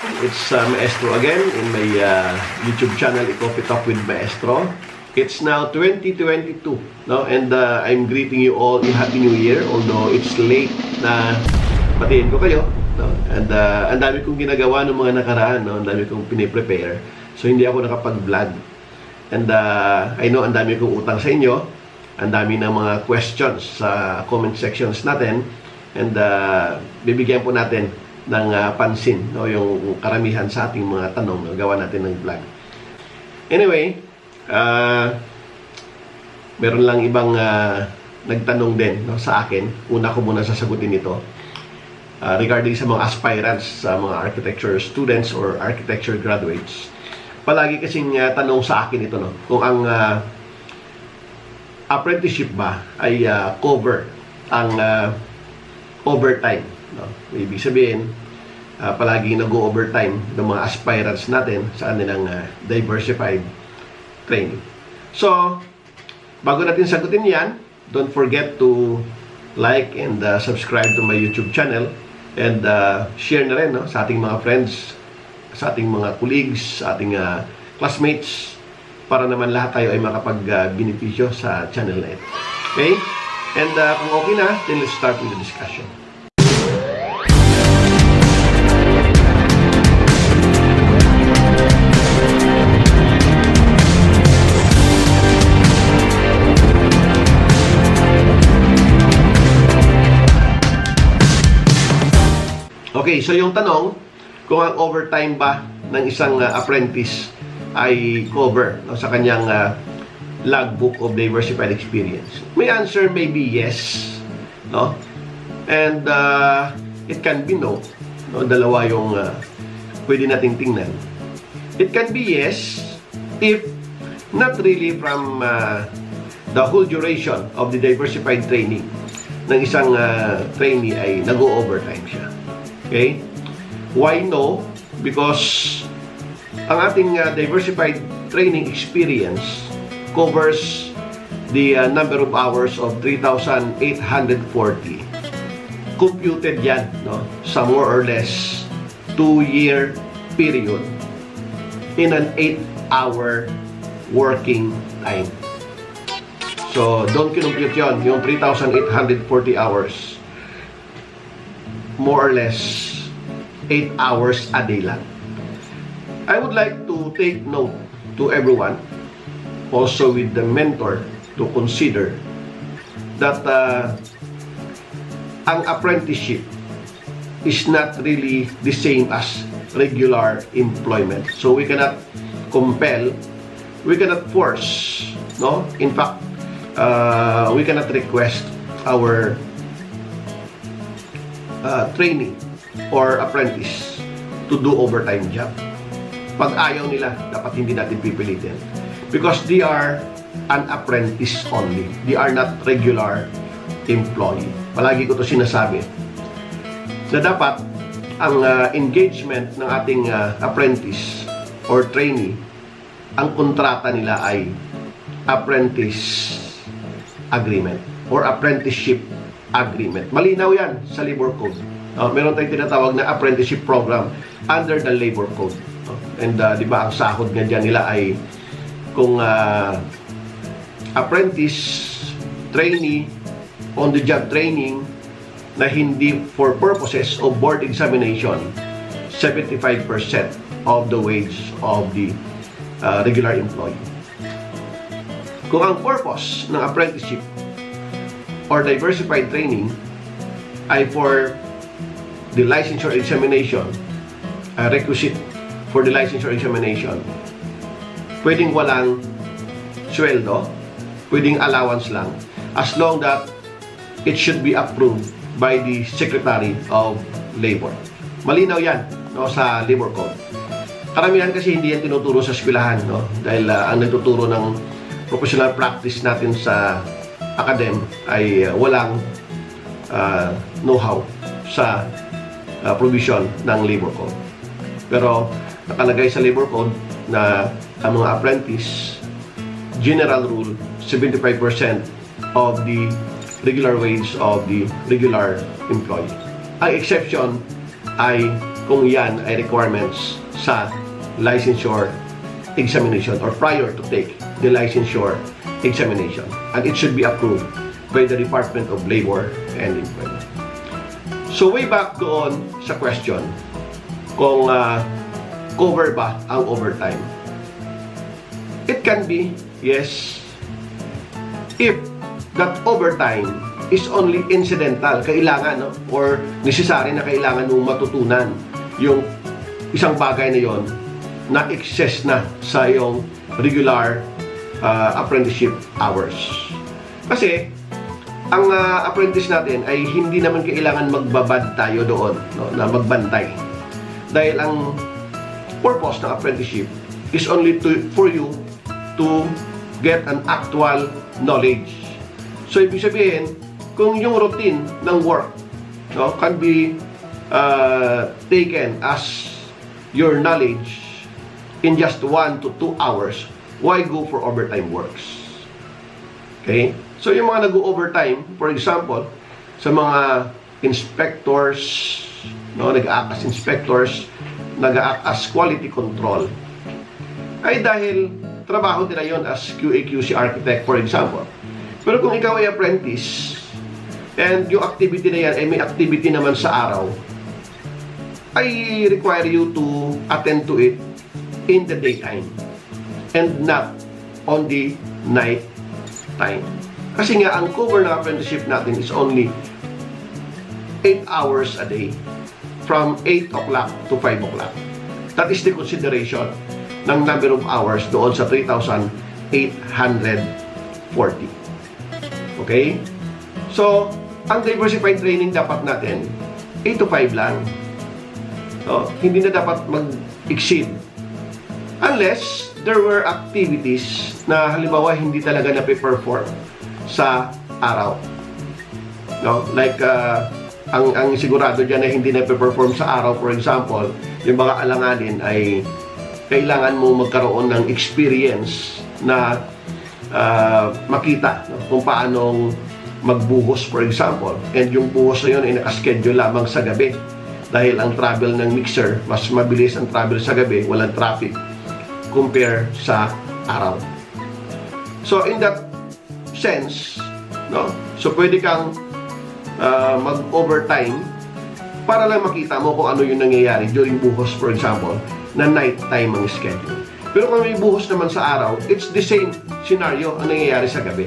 It's Maestro again in my YouTube channel, Coffee Talk with Maestro. It's now 2022, no? And I'm greeting you all a Happy New Year, although it's late na batiin ko kayo, no? And ang dami kong ginagawa ng mga nakaraan, no? Ang dami kong piniprepare. So hindi ako nakapag-vlog. And I know ang dami kong utang sa inyo. Ang dami ng mga questions sa comment sections natin. And bibigyan po natin ng pansin, no, yung karamihan sa ating mga tanong, no, gawa natin ng vlog. Anyway, meron lang ibang nagtanong din, no, sa akin. Una ko muna sasagutin ito regarding sa mga aspirants, sa mga architecture students or architecture graduates. Palagi kasing tanong sa akin ito, no, kung ang apprenticeship ba ay cover ang overtime, no? Ibig sabihin, palagi nag-overtime ng mga aspirants natin sa kanilang diversified training. So, bago natin sagutin yan, don't forget to like and subscribe to my YouTube channel and share na rin, no, sa ating mga friends, sa ating mga colleagues, sa ating classmates, para naman lahat tayo ay makapag-benepisyo sa channel na ito. Okay? And kung okay na, then let's start with the discussion. Okay, so yung tanong, kung ang overtime ba ng isang apprentice ay cover, no, sa kanyang logbook of diversified experience. My answer may be yes, no? And it can be no. No, dalawa yung pwede nating tingnan. It can be yes if not really from the whole duration of the diversified training ng isang trainee ay nag-o-overtime siya. Okay? Why no? Because ang ating diversified training experience covers the number of hours of 3,840. Computed yan, no? Sa more or less 2-year period in an 8-hour working time. So, don't kinumpute yun. Yung 3,840 hours, more or less 8 hours a day lang. I would like to take note to everyone, also with the mentor, to consider that ang apprenticeship is not really the same as regular employment. So we cannot compel, we cannot force, no? In fact, we cannot request our trainee or apprentice to do overtime job. Pag ayaw nila, dapat hindi natin pipilitin. Because they are an apprentice only. They are not regular employee. Palagi ko to sinasabi. Na dapat, ang engagement ng ating apprentice or trainee, ang kontrata nila ay apprentice agreement or apprenticeship agreement. Malinaw yan sa labor code. Meron tayong tinatawag na apprenticeship program under the labor code. And di ba ang sahod nga dyan nila ay kung apprentice, trainee, on-the-job training na hindi for purposes of board examination, 75% of the wage of the regular employee. Kung ang purpose ng apprenticeship or diversified training ay for the licensure examination, requisite for the licensure examination, pwedeng walang sweldo, pwedeng allowance lang, as long that it should be approved by the Secretary of Labor. Malinaw yan, no, sa labor code. Karamihan kasi hindi yan tinuturo sa eskwelahan, no, dahil ang nagtuturo ng professional practice natin sa academ ay walang know-how sa provision ng labor code. Pero nakalagay sa labor code na ang mga apprentice, general rule, 75% of the regular wage of the regular employee. Ang exception ay kung yan ay requirements sa licensure examination or prior to take the licensure examination, and it should be approved by the Department of Labor and Employment. So way back doon sa question kung cover ba ang overtime, it can be yes if that overtime is only incidental, kailangan or necessary na kailangan mong matutunan yung isang bagay na yon na excess na sa iyong regular apprenticeship hours. Kasi ang apprentice natin ay hindi naman kailangan magbabad tayo doon, na magbantay. Dahil ang purpose ng apprenticeship is only for you to get an actual knowledge. So ibig sabihin, kung yung routine ng work can be taken as your knowledge in just 1 to 2 hours, why go for overtime works? Okay? So yung mga nag-overtime, for example, sa mga inspectors, nag-act as inspectors, nag-act as quality control, ay dahil trabaho nila yon as QA/QC architect, for example. Pero kung ikaw ay apprentice, and yung activity na yan ay may activity naman sa araw, I require you to attend to it in the daytime and not on the night time. Kasi nga, ang cover ng apprenticeship natin is only 8 hours a day from 8 o'clock to 5 o'clock. That is the consideration ng number of hours doon sa 3,840. Okay? So, ang diversified training dapat natin 8 to 5 lang. Hindi na dapat mag-exceed unless there were activities na halimbawa hindi talaga na-perform sa araw. Like ang sigurado dyan na hindi na-perform sa araw, for example, yung mga alanganin ay kailangan mo magkaroon ng experience na makita kung paanong magbuhos, for example, and yung buhos na yun ay nakaschedule lamang sa gabi dahil ang travel ng mixer, mas mabilis ang travel sa gabi, walang traffic compare sa araw. So in that sense, so pwede kang mag-overtime para lang makita mo kung ano yung nangyayari during buhos, for example, na night time ang schedule. Pero kung may buhos naman sa araw, it's the same scenario ang nangyayari sa gabi.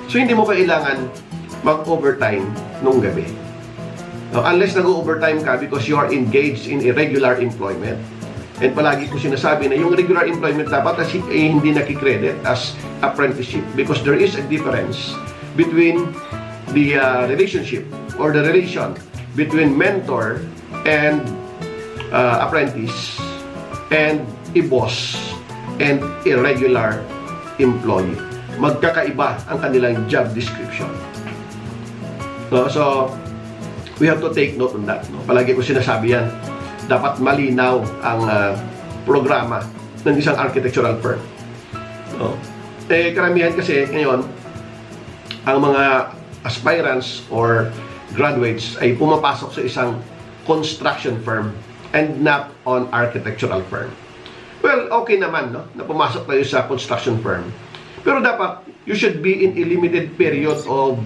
So hindi mo kailangan mag-overtime nung gabi. Unless nag-overtime ka because you are engaged in irregular employment. And palagi ko sinasabi na yung regular employment dapat hindi nakikredit as apprenticeship because there is a difference between the relationship or the relation between mentor and apprentice and a boss and irregular employee. Magkakaiba ang kanilang job description. So we have to take note on that. Palagi ko sinasabi yan. Dapat malinaw ang programa ng isang architectural firm. Karamihan kasi ngayon, ang mga aspirants or graduates ay pumapasok sa isang construction firm and not on architectural firm. Well, okay naman na pumasok tayo sa construction firm. Pero dapat, you should be in a limited period of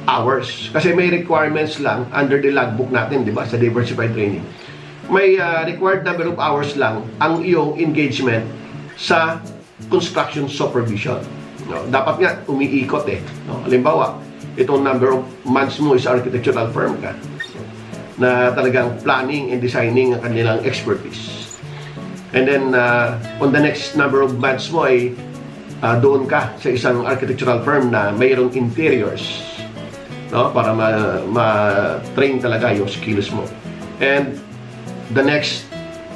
hours. Kasi may requirements lang under the logbook natin, di ba, sa diversified training. May required number of hours lang ang iyong engagement sa construction supervision. Dapat nga umiikot Halimbawa, itong number of months mo is architectural firm ka na talagang planning and designing ang kanilang expertise. And then, on the next number of months mo ay doon ka sa isang architectural firm na mayroong interiors para ma-train talaga yung skills mo. And the next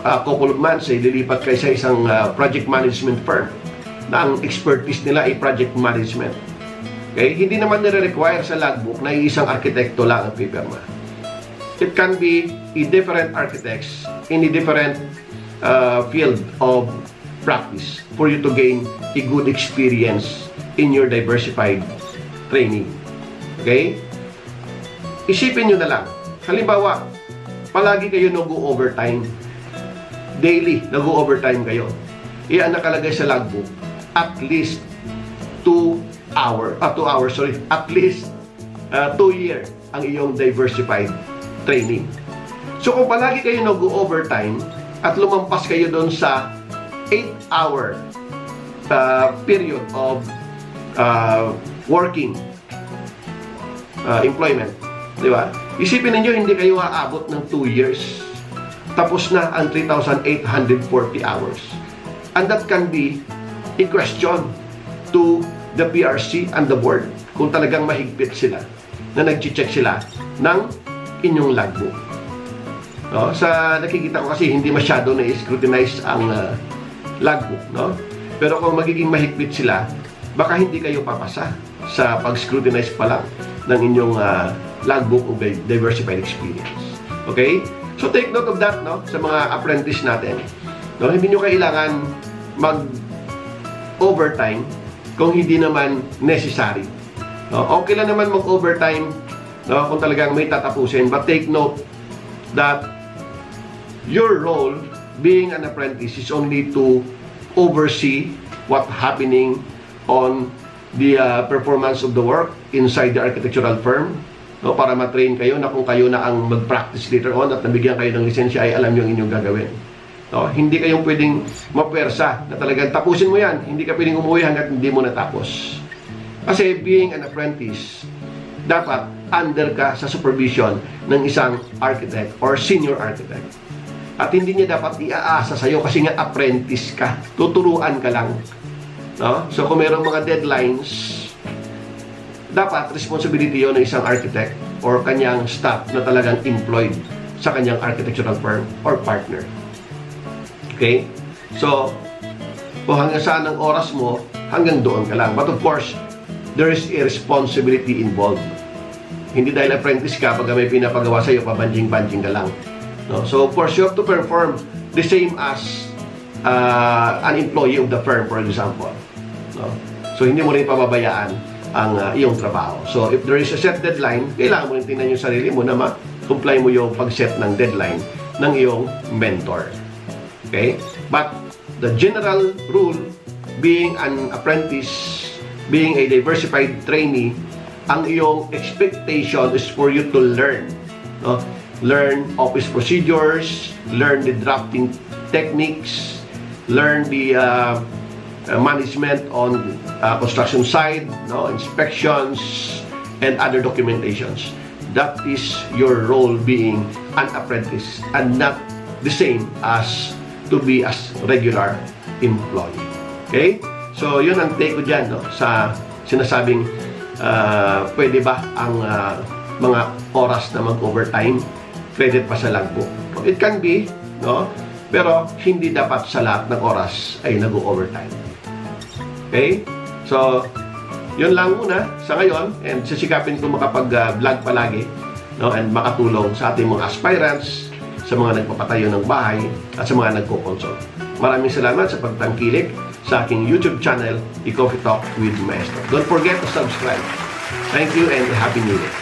couple of months ay lilipat kayo sa isang project management firm na ang expertise nila ay project management. Okay? Hindi naman nire-require sa logbook na isang arkitekto lang ang pipirma. It can be a different architects in a different field of practice for you to gain a good experience in your diversified training. Okay? Isipin nyo na lang. Halimbawa, palagi kayo nag-overtime. Daily, nag-overtime kayo. Iyan nakalagay sa logbook, at least 2 hours, at least 2 years ang iyong diversified training. So kung palagi kayo nag-overtime at lumampas kayo doon sa 8-hour period of working employment, di ba? Isipin ninyo, hindi kayo aabot ng 2 years. Tapos na ang 3,840 hours. And that can be a question to the PRC and the board kung talagang mahigpit sila na nag-check sila ng inyong logbook. No? Sa nakikita ko kasi hindi masyado na-scrutinize ang logbook. No? Pero kung magiging mahigpit sila, baka hindi kayo papasa sa pag-scrutinize pa lang ng inyong logbook o diversified experience. Okay? So take note of that, no? Sa mga apprentice natin. No? Hindi nyo kailangan mag-overtime kung hindi naman necessary. No? Okay lang naman mag-overtime, no? Kung talagang may tatapusin. But take note that your role being an apprentice is only to oversee what's happening on the performance of the work inside the architectural firm, no, para ma-train kayo na kung kayo na ang mag-practice later on at nabigyan kayo ng lisensya ay alam nyo ang inyong gagawin. No, hindi kayong pwedeng mapwersa na talagang tapusin mo yan. Hindi ka pwedeng umuwi hanggat hindi mo natapos. Kasi being an apprentice, dapat under ka sa supervision ng isang architect or senior architect. At hindi niya dapat iaasa sa'yo kasi nga apprentice ka. Tuturuan ka lang. No? So kung mayroong mga deadlines, dapat responsibility yun ng isang architect or kanyang staff na talagang employed sa kanyang architectural firm or partner. Okay? So, kung hanggang saan ang oras mo, hanggang doon ka lang. But of course, there is a responsibility involved. Hindi dahil apprentice ka, pag may pinapagawa sa'yo, pabanjing-banjing ka lang. No? So, of course, you have to perform the same as an employee of the firm, for example. No? So, hindi mo rin pababayaan ang iyong trabaho. So, if there is a set deadline, kailangan mo rin tingnan yung sarili mo na ma-comply mo yung pag-set ng deadline ng iyong mentor. Okay? But, the general rule, being an apprentice, being a diversified trainee, ang iyong expectation is for you to learn. No? Learn office procedures, learn the drafting techniques, learn the management on construction site, no, inspections, and other documentations. That is your role being an apprentice and not the same as to be as regular employee. Okay? So, yun ang take ko dyan, no, sa sinasabing pwede ba ang mga oras na mag-overtime pwede pa sa logbook. It can be, no? Pero hindi dapat sa lahat ng oras ay nag-overtime. Okay? So, yun lang muna sa ngayon, and sisikapin ko makapag-vlog palagi, no, and makatulong sa ating mga aspirants, sa mga nagpapatayo ng bahay, at sa mga nagko-consult. Maraming salamat sa pagtangkilik sa aking YouTube channel, Coffee Talk with Maestro. Don't forget to subscribe. Thank you and Happy New Year.